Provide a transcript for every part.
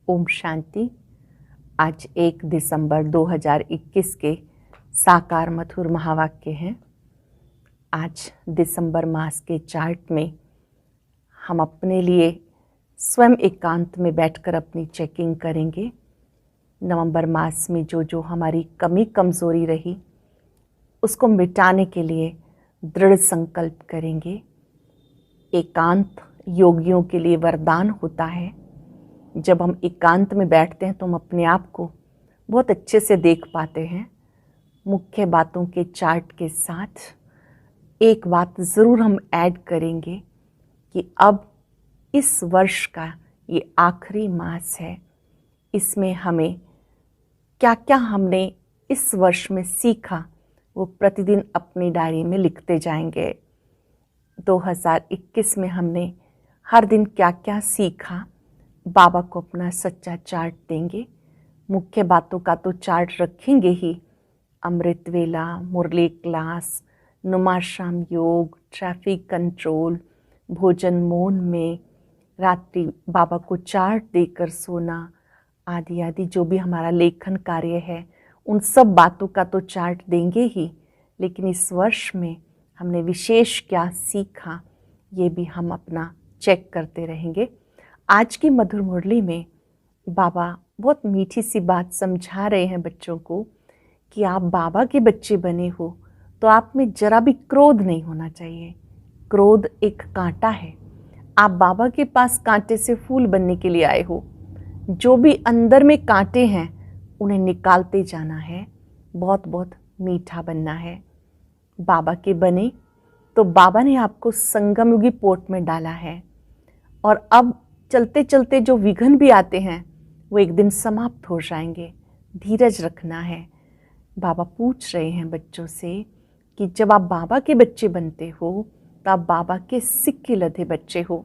ओम शांति। आज 1 दिसंबर 2021 के साकार मधुर महावाक्य हैं। आज दिसंबर मास के चार्ट में हम अपने लिए स्वयं एकांत में बैठकर अपनी चेकिंग करेंगे। नवंबर मास में जो हमारी कमी कमज़ोरी रही उसको मिटाने के लिए दृढ़ संकल्प करेंगे। एकांत योगियों के लिए वरदान होता है। जब हम एकांत में बैठते हैं तो हम अपने आप को बहुत अच्छे से देख पाते हैं। मुख्य बातों के चार्ट के साथ एक बात ज़रूर हम ऐड करेंगे कि अब इस वर्ष का ये आखिरी मास है। इसमें हमें क्या क्या हमने इस वर्ष में सीखा वो प्रतिदिन अपनी डायरी में लिखते जाएंगे। 2021 में हमने हर दिन क्या क्या सीखा, बाबा को अपना सच्चा चार्ट देंगे। मुख्य बातों का तो चार्ट रखेंगे ही। अमृत वेला, मुरली क्लास, नुमाशाम योग, ट्रैफिक कंट्रोल, भोजन मौन में, रात्रि बाबा को चार्ट देकर सोना आदि आदि जो भी हमारा लेखन कार्य है उन सब बातों का तो चार्ट देंगे ही। लेकिन इस वर्ष में हमने विशेष क्या सीखा ये भी हम अपना चेक करते रहेंगे। आज की मधुर मुरली में बाबा बहुत मीठी सी बात समझा रहे हैं बच्चों को कि आप बाबा के बच्चे बने हो तो आप में जरा भी क्रोध नहीं होना चाहिए। क्रोध एक कांटा है। आप बाबा के पास कांटे से फूल बनने के लिए आए हो। जो भी अंदर में कांटे हैं उन्हें निकालते जाना है। बहुत बहुत मीठा बनना है। बाबा के बने तो बाबा ने आपको संगम युगी पोट में डाला है और अब चलते चलते जो विघ्न भी आते हैं वो एक दिन समाप्त हो जाएंगे। धीरज रखना है। बाबा पूछ रहे हैं बच्चों से कि जब आप बाबा के बच्चे बनते हो तो आप बाबा के सिक्के लदे बच्चे हो।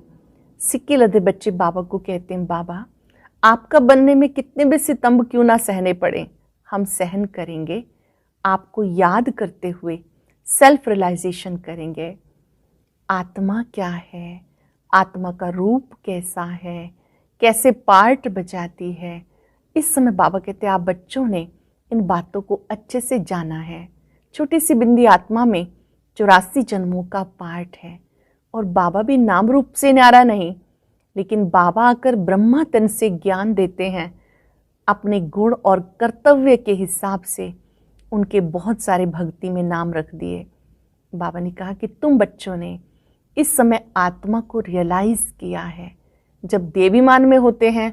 सिक्के लदे बच्चे बाबा को कहते हैं, बाबा आपका बनने में कितने भी सितंब क्यों ना सहने पड़े, हम सहन करेंगे। आपको याद करते हुए सेल्फ रियलाइजेशन करेंगे। आत्मा क्या है, आत्मा का रूप कैसा है, कैसे पार्ट बजाती है। इस समय बाबा कहते हैं आप बच्चों ने इन बातों को अच्छे से जाना है। छोटी सी बिंदी आत्मा में 84 जन्मों का पार्ट है और बाबा भी नाम रूप से न्यारा नहीं, लेकिन बाबा आकर ब्रह्मा तन से ज्ञान देते हैं। अपने गुण और कर्तव्य के हिसाब से उनके बहुत सारे भक्ति में नाम रख दिए। बाबा ने कहा कि तुम बच्चों ने इस समय आत्मा को रियलाइज़ किया है। जब देवीमान में होते हैं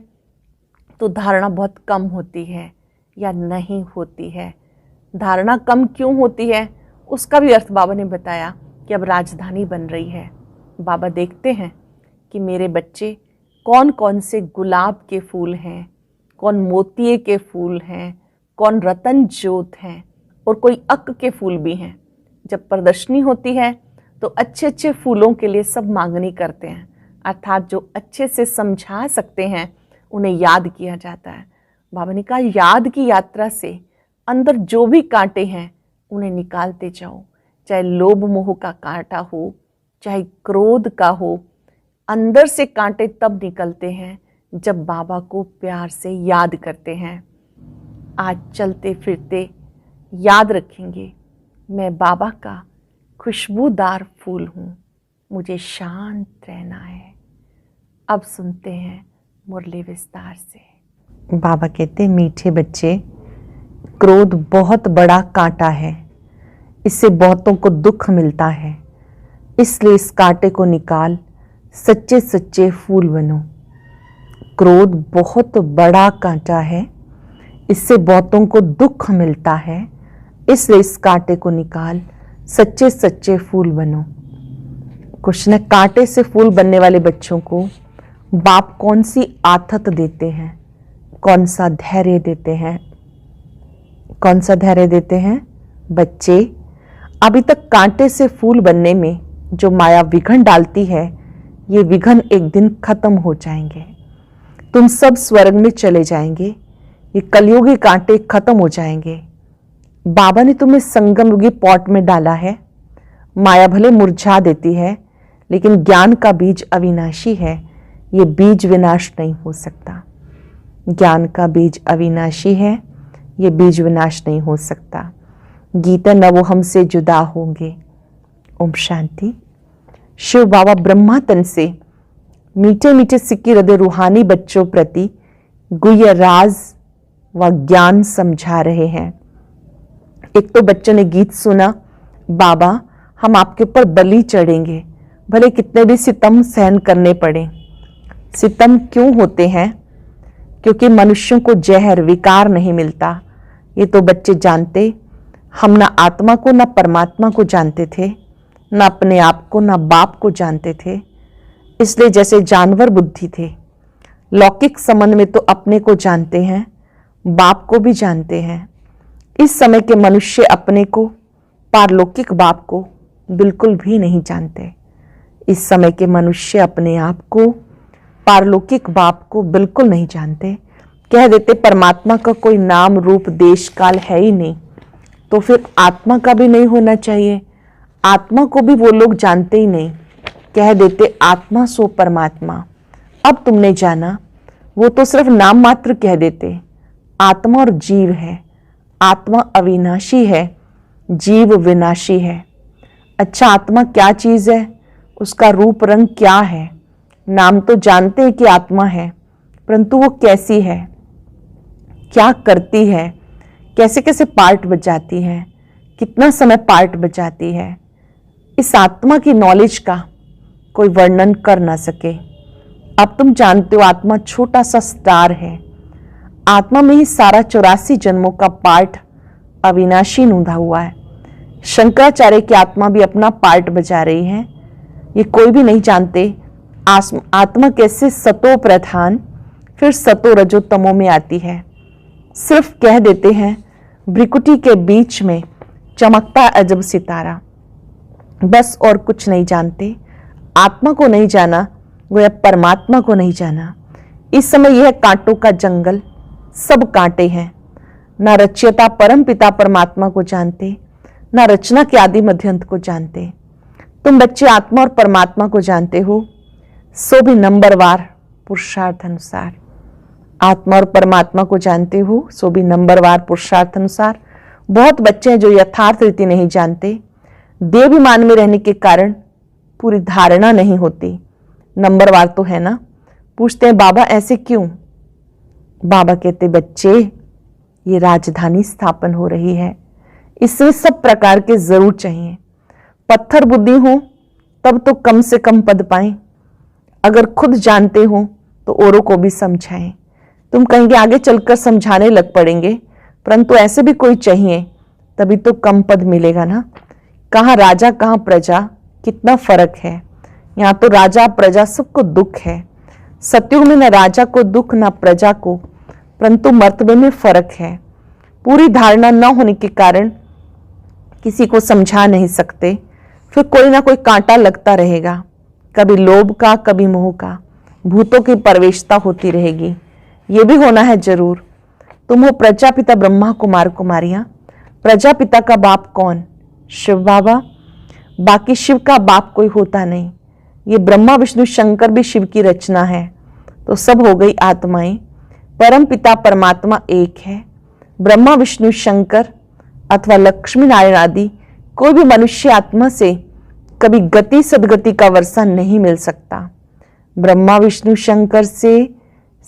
तो धारणा बहुत कम होती है या नहीं होती है। धारणा कम क्यों होती है उसका भी अर्थ बाबा ने बताया कि अब राजधानी बन रही है। बाबा देखते हैं कि मेरे बच्चे कौन कौन से गुलाब के फूल हैं, कौन मोतिये के फूल हैं, कौन रतन ज्योत हैं और कोई अक के फूल भी हैं। जब प्रदर्शनी होती है तो अच्छे अच्छे फूलों के लिए सब मांगनी करते हैं, अर्थात जो अच्छे से समझा सकते हैं उन्हें याद किया जाता है। बाबा ने कहा याद की यात्रा से अंदर जो भी कांटे हैं उन्हें निकालते जाओ। चाहे लोभ मोह का कांटा हो, चाहे क्रोध का हो, अंदर से कांटे तब निकलते हैं जब बाबा को प्यार से याद करते हैं। आज चलते फिरते याद रखेंगे मैं बाबा का खुशबूदार फूल हूँ, मुझे शांत रहना है। अब सुनते हैं मुरली विस्तार से। बाबा कहते हैं मीठे बच्चे, क्रोध बहुत बड़ा कांटा है। इससे बहुतों को दुख मिलता है। इसलिए इस कांटे को निकाल सच्चे सच्चे फूल बनो। क्रोध बहुत बड़ा कांटा है। इससे बहुतों को दुख मिलता है। इसलिए इस कांटे को निकाल सच्चे सच्चे फूल बनो। कृष्ण कांटे से फूल बनने वाले बच्चों को बाप कौन सी आदत देते हैं, कौन सा धैर्य देते हैं, कौन सा धैर्य देते हैं? बच्चे, अभी तक कांटे से फूल बनने में जो माया विघन डालती है ये विघन एक दिन खत्म हो जाएंगे। तुम सब स्वर्ग में चले जाएंगे। ये कलयुगी कांटे खत्म हो जाएंगे। बाबा ने तुम्हें संगम युगी पॉट में डाला है। माया भले मुरझा देती है लेकिन ज्ञान का बीज अविनाशी है। ये बीज विनाश नहीं हो सकता। ज्ञान का बीज अविनाशी है, ये बीज विनाश नहीं हो सकता। गीता न वो हमसे जुदा होंगे। ओम शांति। शिव बाबा ब्रह्मा तन से मीठे मीठे सिक्की हृदय रूहानी बच्चों प्रति गुह्य राज व ज्ञान समझा रहे हैं। एक तो बच्चों ने गीत सुना, बाबा हम आपके ऊपर बलि चढ़ेंगे, भले कितने भी सितम सहन करने पड़े। सितम क्यों होते हैं? क्योंकि मनुष्यों को जहर विकार नहीं मिलता। ये तो बच्चे जानते। हम ना आत्मा को ना परमात्मा को जानते थे, ना अपने आप को ना बाप को जानते थे। इसलिए जैसे जानवर बुद्धि थे, लौकिक संबंध में तो अपने को जानते हैं, बाप को भी जानते हैं। इस समय के मनुष्य अपने को, पारलौकिक बाप को बिल्कुल भी नहीं जानते। इस समय के मनुष्य अपने आप को, पारलौकिक बाप को बिल्कुल नहीं जानते। कह देते परमात्मा का कोई नाम रूप देश काल है ही नहीं, तो फिर आत्मा का भी नहीं होना चाहिए। आत्मा को भी वो लोग जानते ही नहीं। कह देते आत्मा सो परमात्मा। अब तुमने जाना, वो तो सिर्फ नाम मात्र कह देते। आत्मा और जीव है। आत्मा अविनाशी है, जीव विनाशी है। अच्छा, आत्मा क्या चीज है? उसका रूप रंग क्या है? नाम तो जानते हैं कि आत्मा है, परंतु वो कैसी है, क्या करती है, कैसे कैसे पार्ट बजाती है, कितना समय पार्ट बजाती है, इस आत्मा की नॉलेज का कोई वर्णन कर ना सके। अब तुम जानते हो आत्मा छोटा सा स्टार है। आत्मा में ही सारा 84 जन्मों का पार्ट अविनाशी नूंधा हुआ है। शंकराचार्य की आत्मा भी अपना पार्ट बजा रही है। ये कोई भी नहीं जानते आत्मा कैसे सतो प्रधान फिर सतो रजो तमो में आती है। सिर्फ कह देते हैं भ्रिकुटी के बीच में चमकता अजब सितारा, बस और कुछ नहीं जानते। आत्मा को नहीं जाना, गोया परमात्मा को नहीं जाना। इस समय यह कांटों का जंगल, सब कांटे हैं। ना रचयिता परम पिता परमात्मा को जानते, ना रचना के आदि मध्यंत को जानते। तुम बच्चे आत्मा और परमात्मा को जानते हो, सो भी नंबरवार पुरुषार्थ अनुसार। आत्मा और परमात्मा को जानते हो, सो भी नंबरवार पुरुषार्थ अनुसार। बहुत बच्चे हैं जो यथार्थ रीति नहीं जानते। देवाभिमान में रहने के कारण पूरी धारणा नहीं होती। नंबरवार तो है ना। पूछते हैं बाबा ऐसे क्यों? बाबा कहते बच्चे, ये राजधानी स्थापन हो रही है, इसमें सब प्रकार के जरूर चाहिए। पत्थर बुद्धि हो तब तो कम से कम पद पाएं। अगर खुद जानते हो तो औरों को भी समझाएं। तुम कहेंगे आगे चलकर समझाने लग पड़ेंगे, परंतु ऐसे भी कोई चाहिए, तभी तो कम पद मिलेगा ना। कहाँ राजा कहाँ प्रजा, कितना फर्क है। यहाँ तो राजा प्रजा सबको दुख है। सतयुग में न राजा को दुख न प्रजा को, परंतु मर्तबे में फर्क है। पूरी धारणा न होने के कारण किसी को समझा नहीं सकते। फिर कोई ना कोई कांटा लगता रहेगा, कभी लोभ का कभी मोह का। भूतों की प्रवेशता होती रहेगी। ये भी होना है जरूर। तुम हो प्रजापिता ब्रह्मा कुमार कुमारियां। प्रजापिता का बाप कौन? शिव बाबा। बाकी शिव का बाप कोई होता नहीं। ये ब्रह्मा विष्णु शंकर भी शिव की रचना है। तो सब हो गई आत्माएं। परम पिता परमात्मा एक है। ब्रह्मा विष्णु शंकर अथवा लक्ष्मी नारायण आदि कोई भी मनुष्य आत्मा से कभी गति सदगति का वर्षा नहीं मिल सकता। ब्रह्मा विष्णु शंकर से,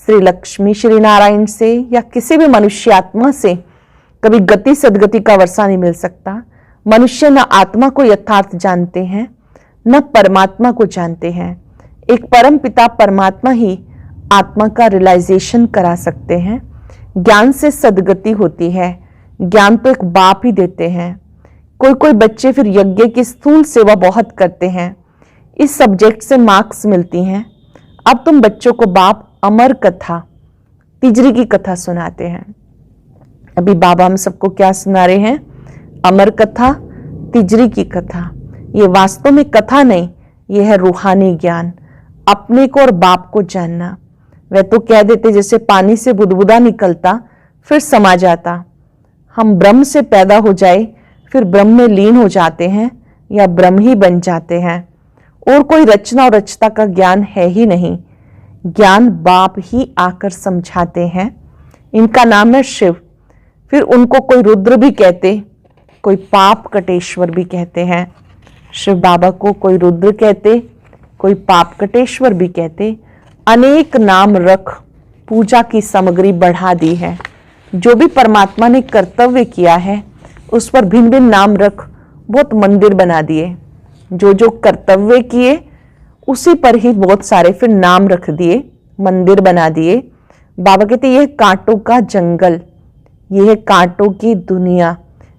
श्री लक्ष्मी श्री नारायण से या किसी भी मनुष्य आत्मा से कभी गति सदगति का वर्षा नहीं मिल सकता। मनुष्य न आत्मा को यथार्थ जानते हैं न परमात्मा को जानते हैं। एक परम पिता परमात्मा ही आत्मा का रियलाइजेशन करा सकते हैं। ज्ञान से सदगति होती है। ज्ञान तो एक बाप ही देते हैं। कोई कोई बच्चे फिर यज्ञ की स्थूल सेवा बहुत करते हैं। इस सब्जेक्ट से मार्क्स मिलती हैं। अब तुम बच्चों को बाप अमर कथा, तिजरी की कथा सुनाते हैं। अभी बाबा हम सबको क्या सुना रहे हैं? अमर कथा, तिजरी की कथा। ये वास्तव में कथा नहीं, ये है रूहानी ज्ञान, अपने को और बाप को जानना। वह तो कह देते जैसे पानी से बुदबुदा निकलता फिर समा जाता। हम ब्रह्म से पैदा हो जाए फिर ब्रह्म में लीन हो जाते हैं या ब्रह्म ही बन जाते हैं। और कोई रचना और रचता का ज्ञान है ही नहीं। ज्ञान बाप ही आकर समझाते हैं। इनका नाम है शिव। फिर उनको कोई रुद्र भी कहते, कोई पाप कटेश्वर भी कहते हैं। शिव बाबा को कोई रुद्र कहते, कोई पाप कटेश्वर भी कहते। अनेक नाम रख पूजा की सामग्री बढ़ा दी है। जो भी परमात्मा ने कर्तव्य किया है उस पर भिन्न भिन्न नाम रख बहुत मंदिर बना दिए। जो जो कर्तव्य किए उसी पर ही बहुत सारे फिर नाम रख दिए, मंदिर बना दिए। बाबा कहते यह कांटों का जंगल, यह कांटों की दुनिया,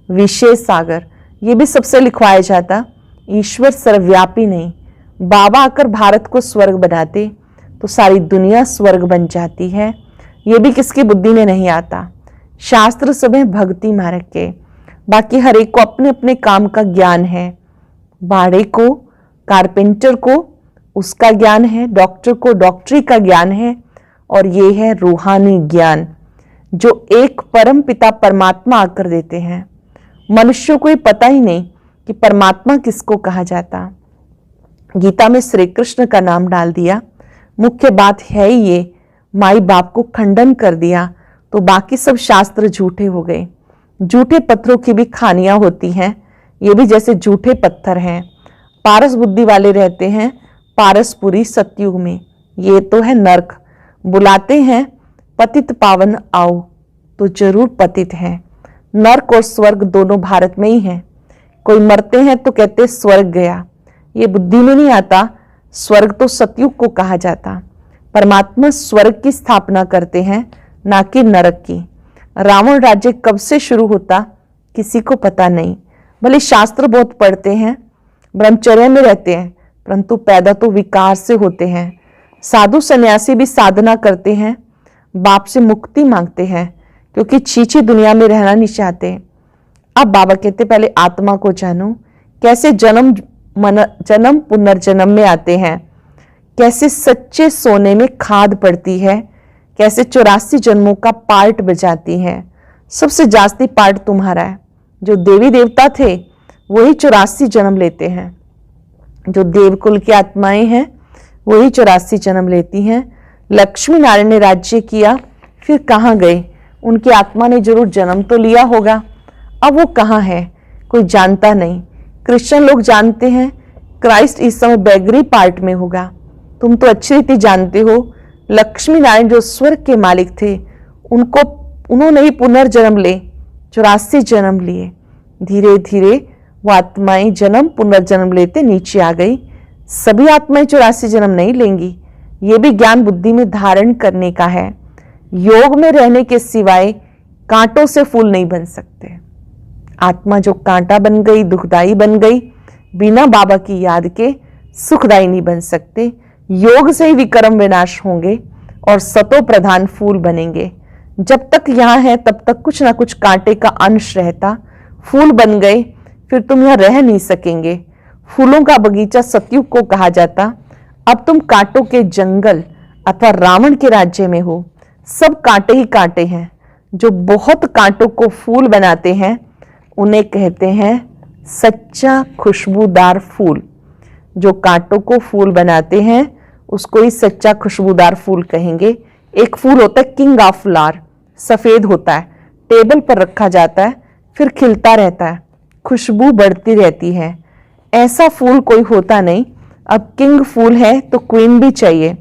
विषय सागर, ये भी सबसे लिखवाया जाता। ईश्वर सर्वव्यापी नहीं। बाबा आकर भारत को स्वर्ग बनाते तो सारी दुनिया स्वर्ग बन जाती है। ये भी किसकी बुद्धि में नहीं आता। शास्त्र सब है भक्ति मार्ग के, बाकी हर एक को अपने अपने काम का ज्ञान है। बाड़े को, कारपेंटर को उसका ज्ञान है, डॉक्टर को डॉक्टरी का ज्ञान है, और ये है रूहानी ज्ञान जो एक परम पिता परमात्मा आकर देते हैं। मनुष्यों को ये पता ही नहीं कि परमात्मा किसको कहा जाता। गीता में श्री कृष्ण का नाम डाल दिया। मुख्य बात है ये, माई बाप को खंडन कर दिया तो बाकी सब शास्त्र झूठे हो गए। झूठे पत्थरों की भी खानियां होती हैं, ये भी जैसे झूठे पत्थर हैं। पारस बुद्धि वाले रहते हैं पारसपुरी सतयुग में, ये तो है नर्क। बुलाते हैं पतित पावन आओ तो जरूर पतित हैं। नर्क और स्वर्ग दोनों भारत में ही हैं। कोई मरते हैं तो कहते स्वर्ग गया, ये बुद्धि में नहीं आता। स्वर्ग तो सतयुग को कहा जाता। परमात्मा स्वर्ग की स्थापना करते हैं, ना कि नरक की। रावण राज्य कब से शुरू होता किसी को पता नहीं। भले शास्त्र बहुत पढ़ते हैं, ब्रह्मचर्य में रहते हैं, परंतु पैदा तो विकार से होते हैं। साधु सन्यासी भी साधना करते हैं, बाप से मुक्ति मांगते हैं, क्योंकि छीछी दुनिया में रहना नहीं चाहते। अब बाबा कहते पहले आत्मा को जानो, कैसे जन्म पुनर्जन्म में आते हैं, कैसे सच्चे सोने में खाद पड़ती है, कैसे 84 जन्मों का पार्ट बजाती है। सबसे जास्ती पार्ट तुम्हारा है। जो देवी देवता थे वही 84 जन्म लेते हैं। जो देवकुल की आत्माएं हैं वही 84 जन्म लेती हैं। लक्ष्मी नारायण ने राज्य किया, फिर कहाँ गए? उनकी आत्मा ने जरूर जन्म तो लिया होगा, अब वो कहाँ है कोई जानता नहीं। क्रिश्चियन लोग जानते हैं क्राइस्ट इस समय बैगरी पार्ट में होगा। तुम तो अच्छी रीति जानते हो लक्ष्मी नारायण जो स्वर्ग के मालिक थे उन्होंने ही पुनर्जन्म ले 84 जन्म लिए। धीरे धीरे वो आत्माएं जन्म पुनर्जन्म लेते नीचे आ गई। सभी आत्माएं 84 जन्म नहीं लेंगी, ये भी ज्ञान बुद्धि में धारण करने का है। योग में रहने के सिवाय कांटों से फूल नहीं बन सकते। आत्मा जो कांटा बन गई, दुखदाई बन गई, बिना बाबा की याद के सुखदाई नहीं बन सकते। योग से ही विक्रम विनाश होंगे और सतो प्रधान फूल बनेंगे। जब तक यहाँ है तब तक कुछ ना कुछ कांटे का अंश रहता। फूल बन गए फिर तुम यहाँ रह नहीं सकेंगे। फूलों का बगीचा सतयुग को कहा जाता। अब तुम कांटों के जंगल अथवा रावण के राज्य में हो। सब कांटे ही कांटे हैं। जो बहुत कांटों को फूल बनाते हैं उन्हें कहते हैं सच्चा खुशबूदार फूल। जो कांटों को फूल बनाते हैं उसको ही सच्चा खुशबूदार फूल कहेंगे। एक फूल होता है किंग ऑफ फ्लावर, सफेद होता है, टेबल पर रखा जाता है, फिर खिलता रहता है, खुशबू बढ़ती रहती है। ऐसा फूल कोई होता नहीं। अब किंग फूल है तो क्वीन भी चाहिए।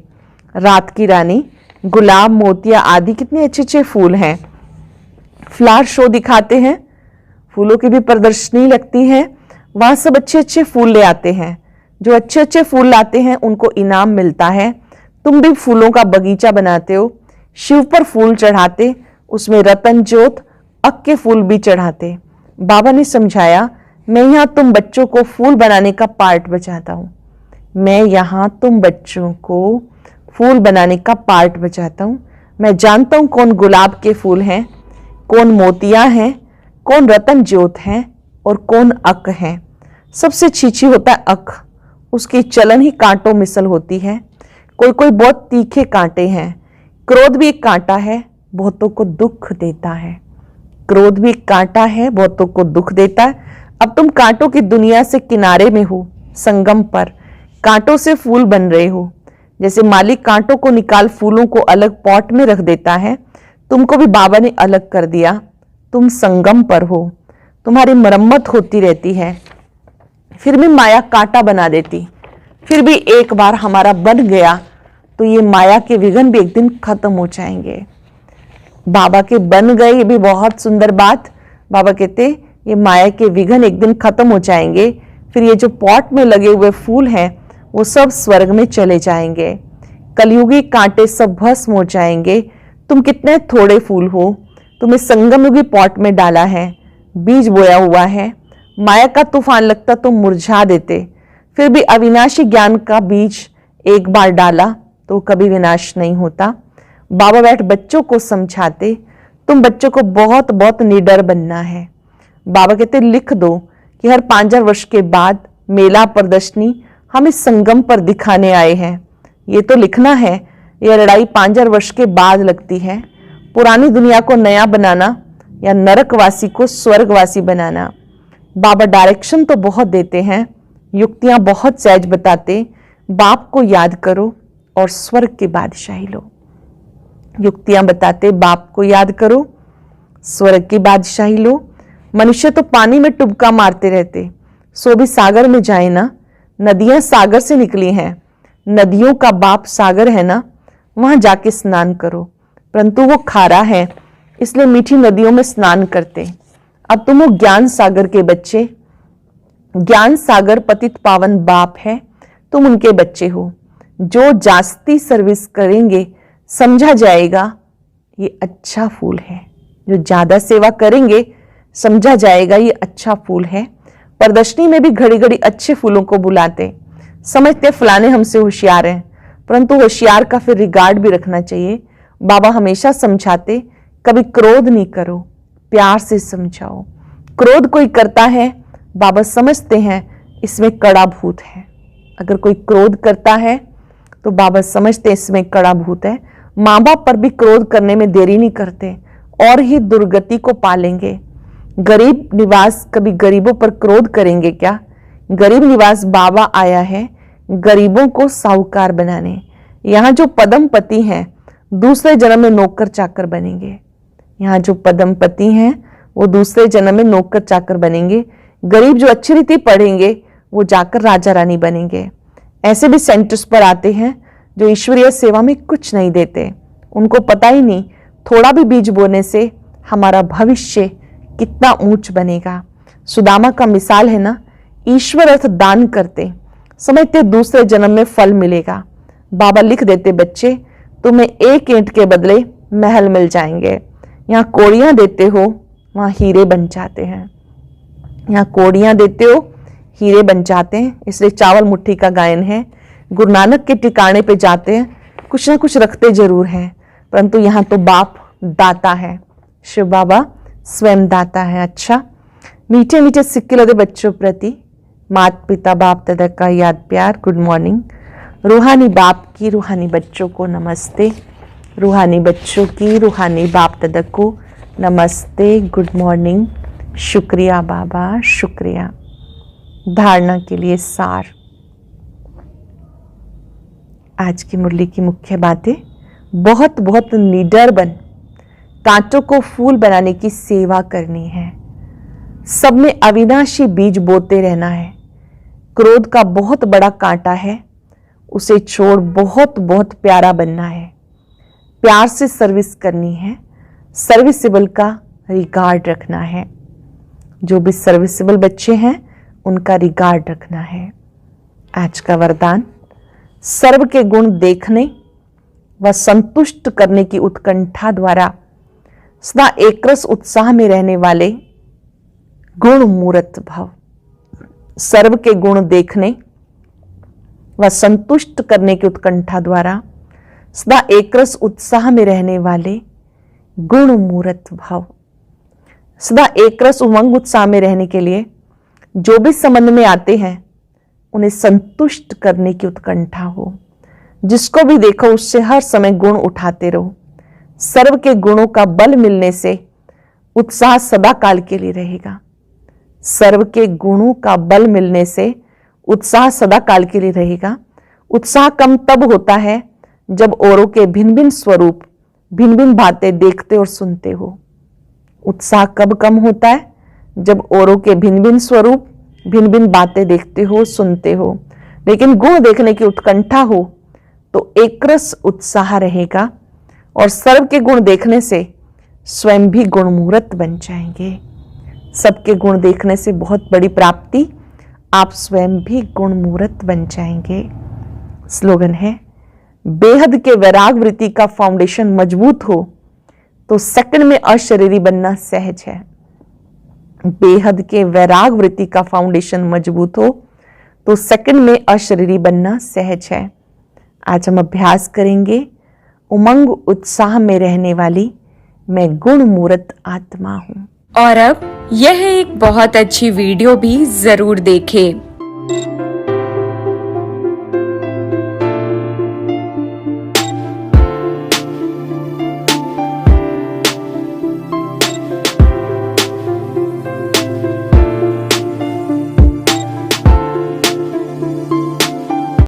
रात की रानी, गुलाब, मोतिया आदि कितने अच्छे अच्छे फूल हैं। फ्लावर शो दिखाते हैं, फूलों की भी प्रदर्शनी लगती है, वहां सब अच्छे अच्छे फूल ले आते हैं। जो अच्छे अच्छे फूल लाते हैं उनको इनाम मिलता है। तुम भी फूलों का बगीचा बनाते हो, शिव पर फूल चढ़ाते, उसमें रतन ज्योत अक के फूल भी चढ़ाते। बाबा ने समझाया मैं यहाँ तुम बच्चों को फूल बनाने का पार्ट बचाता हूँ। मैं यहाँ तुम बच्चों को फूल बनाने का पार्ट बचाता हूँ। मैं जानता हूँ कौन गुलाब के फूल हैं, कौन मोतिया हैं, कौन रतन ज्योत हैं और कौन अक हैं। सबसे छीछी होता है अक, उसकी चलन ही कांटों मिसल होती है। कोई कोई बहुत तीखे कांटे हैं। क्रोध भी एक कांटा है, बहुतों को दुख देता है। क्रोध भी एक कांटा है, बहुतों को दुख देता है। अब तुम कांटों की दुनिया से किनारे में हो, संगम पर कांटों से फूल बन रहे हो। जैसे माली कांटों को निकाल फूलों को अलग पॉट में रख देता है, तुमको भी बाबा ने अलग कर दिया। तुम संगम पर हो, तुम्हारी मरम्मत होती रहती है, फिर भी माया कांटा बना देती। फिर भी एक बार हमारा बन गया तो ये माया के विघ्न भी एक दिन खत्म हो जाएंगे। बाबा के बन गए, ये भी बहुत सुंदर बात। बाबा कहते ये माया के विघ्न एक दिन खत्म हो जाएंगे, फिर ये जो पॉट में लगे हुए फूल हैं वो सब स्वर्ग में चले जाएंगे। कलयुगी कांटे सब भस्म हो जाएंगे। तुम कितने थोड़े फूल हो, तुम्हें संगम युगी पॉट में डाला है, बीज बोया हुआ है। माया का तूफान लगता तो मुरझा देते, फिर भी अविनाशी ज्ञान का बीज एक बार डाला तो कभी विनाश नहीं होता। बाबा बैठ बच्चों को समझाते, तुम बच्चों को बहुत बहुत निडर बनना है। बाबा कहते लिख दो कि हर 5000 वर्ष के बाद मेला प्रदर्शनी हम इस संगम पर दिखाने आए हैं। ये तो लिखना है, यह लड़ाई 5000 वर्ष के बाद लगती है। पुरानी दुनिया को नया बनाना या नरकवासी को स्वर्गवासी बनाना। बाबा डायरेक्शन तो बहुत देते हैं, युक्तियां बहुत सहज बताते। बाप को याद करो और स्वर्ग की बादशाही लो। युक्तियां बताते, बाप को याद करो, स्वर्ग की बादशाही लो। मनुष्य तो पानी में टुबका मारते रहते, सो भी सागर में जाए ना। नदियां सागर से निकली हैं, नदियों का बाप सागर है ना, वहां जाके स्नान करो। परंतु वो खारा है, इसलिए मीठी नदियों में स्नान करते। अब तुम हो ज्ञान सागर के बच्चे। ज्ञान सागर पतित पावन बाप है, तुम उनके बच्चे हो। जो जास्ती सर्विस करेंगे समझा जाएगा ये अच्छा फूल है। जो ज्यादा सेवा करेंगे समझा जाएगा ये अच्छा फूल है। प्रदर्शनी में भी घड़ी घड़ी अच्छे फूलों को बुलाते, समझते फलाने हमसे होशियार हैं, परंतु होशियार का फिर रिगार्ड भी रखना चाहिए। बाबा हमेशा समझाते, कभी क्रोध नहीं करो, प्यार से समझाओ। क्रोध कोई करता है, बाबा समझते हैं इसमें कड़ा भूत है। अगर कोई क्रोध करता है तो बाबा समझते हैं इसमें कड़ा भूत है। माँ बाप पर भी क्रोध करने में देरी नहीं करते और ही दुर्गति को पालेंगे। गरीब निवास कभी गरीबों पर क्रोध करेंगे क्या? गरीब निवास बाबा आया है गरीबों को साहूकार बनाने। यहाँ जो पदमपति हैं दूसरे जन्म में नौकर चाकर बनेंगे। यहाँ जो पदमपति हैं वो दूसरे जन्म में नौकर चाकर बनेंगे। गरीब जो अच्छी रीति पढ़ेंगे वो जाकर राजा रानी बनेंगे। ऐसे भी सेंटर्स पर आते हैं जो ईश्वरीय सेवा में कुछ नहीं देते, उनको पता ही नहीं थोड़ा भी बीज बोने से हमारा भविष्य कितना ऊंच बनेगा। सुदामा का मिसाल है ना, ईश्वर अर्थ दान करते, समझते दूसरे जन्म में फल मिलेगा। बाबा लिख देते, बच्चे तुम्हें एक ईंट के बदले महल मिल जाएंगे। यहाँ कोड़ियां देते हो वहां हीरे बन जाते हैं। यहाँ कोड़ियां देते हो हीरे बन जाते हैं, इसलिए चावल मुट्ठी का गायन है। गुरु नानक के ठिकाने पे जाते हैं, कुछ ना कुछ रखते जरूर हैं, परंतु यहाँ तो बाप दाता है, शिव बाबा स्वयं दाता है। अच्छा, मीठे मीठे सिक्के लगे बच्चों प्रति माता पिता बाप दादा का याद प्यार। Good morning. रूहानी बाप की रूहानी बच्चों को नमस्ते, रूहानी बच्चों की रूहानी बाप दादा को नमस्ते। Good morning. शुक्रिया बाबा, शुक्रिया। धारणा के लिए सार। आज की मुरली की मुख्य बातें, बहुत बहुत निडर बन, कांटों को फूल बनाने की सेवा करनी है। सब में अविनाशी बीज बोते रहना है। क्रोध का बहुत बड़ा कांटा है, उसे छोड़ बहुत बहुत प्यारा बनना है। प्यार से सर्विस करनी है, सर्विसेबल का रिगार्ड रखना है। जो भी सर्विसेबल बच्चे हैं उनका रिगार्ड रखना है। आज का वरदान, सर्व के गुण देखने व संतुष्ट करने की उत्कंठा द्वारा सदा एकरस उत्साह में रहने वाले गुण मूर्त भव। सर्व के गुण देखने व संतुष्ट करने की उत्कंठा द्वारा सदा एकरस उत्साह में रहने वाले गुण मूर्त भव। सदा एकरस उमंग उत्साह में रहने के लिए जो भी संबंध में आते हैं उन्हें संतुष्ट करने की उत्कंठा हो। जिसको भी देखो उससे हर समय गुण उठाते रहो। सर्व के गुणों का बल मिलने से उत्साह सदा काल के लिए रहेगा। सर्व के गुणों का बल मिलने से उत्साह सदा काल के लिए रहेगा। उत्साह कम तब होता है जब औरों के भिन्न भिन्न स्वरूप, भिन्न भिन्न बातें देखते और सुनते हो। उत्साह कब कम होता है? जब औरों के भिन्न भिन्न स्वरूप, भिन्न भिन्न बातें देखते हो, सुनते हो। लेकिन गुण देखने की उत्कंठा हो तो एकरस उत्साह रहेगा और सर्व के गुण देखने से स्वयं भी गुणमूर्त बन जाएंगे। सबके गुण देखने से बहुत बड़ी प्राप्ति, आप स्वयं भी गुणमूर्त बन जाएंगे। स्लोगन है, बेहद के वैराग वृत्ति का फाउंडेशन मजबूत हो तो सेकंड में अशरीरी बनना सहज है। बेहद के वैराग वृत्ति का फाउंडेशन मजबूत हो तो सेकंड में अशरीरी बनना सहज है। आज हम अभ्यास करेंगे, उमंग उत्साह में रहने वाली मैं गुणमूर्त आत्मा हूं। और अब यह एक बहुत अच्छी वीडियो भी जरूर देखें।